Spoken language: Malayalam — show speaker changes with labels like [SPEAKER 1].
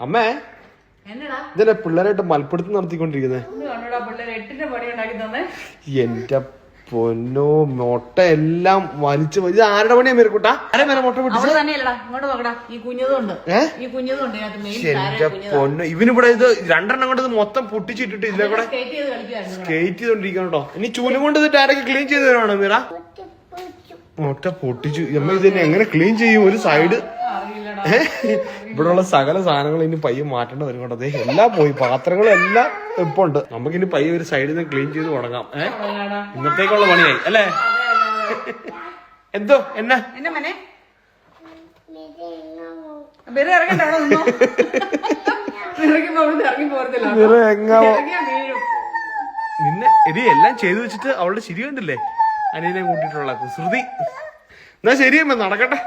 [SPEAKER 1] അമ്മേ ഇതല്ലേ പിള്ളേരായിട്ട് മൽപ്പിടുത്തം നടത്തിക്കൊണ്ടിരിക്കുന്നത്? എന്റെ പൊന്നോ, മുട്ട എല്ലാം വലിച്ചു. ഇത് ആരുടെ പണിയാ മേരക്കൂട്ടാ? ആരെ മേലെ മുട്ട പൊട്ടിച്ചു? എന്റെ പൊന്നോ, ഇവനിവിടെ ഇത് 2 എണ്ണം കൊണ്ട് ഇത് മൊത്തം പൊട്ടിച്ചിട്ടിട്ട് ഇതിലെ കൂടെ സ്കേറ്റ് ചെയ്തോണ്ടിരിക്കണം കേട്ടോ. ഇനി ചൂലും കൊണ്ട് ഇത് ഡയറക്റ്റ് ക്ലീൻ ചെയ്ത് തരുവാണോ മീറ? മുട്ട പൊട്ടിച്ചു. അമ്മ ഇതിനെ എങ്ങനെ ക്ലീൻ ചെയ്യും? ഒരു സൈഡ് ഇവിടെയുള്ള സകല സാധനങ്ങൾ ഇനി പയ്യെ മാറ്റേണ്ട വരും കേട്ടോ. എല്ലാം പോയി, പാത്രങ്ങളും എല്ലാം ഇപ്പൊ ഉണ്ട്. നമുക്കിനി പയ്യെ ഒരു സൈഡിൽ നിന്ന് ക്ലീൻ ചെയ്ത് തുടങ്ങാം. ഇന്നത്തേക്കുള്ള പണിയായി അല്ലേ? എന്തോ എന്നാ നിന്നെ എടി എല്ലാം ചെയ്തു വെച്ചിട്ട് അവളുടെ ശരി കണ്ടില്ലേ? അനിയനെ കൂട്ടിയിട്ടുള്ള കുസൃതി. എന്നാ ശരിയമ്മ, നടക്കട്ടെ.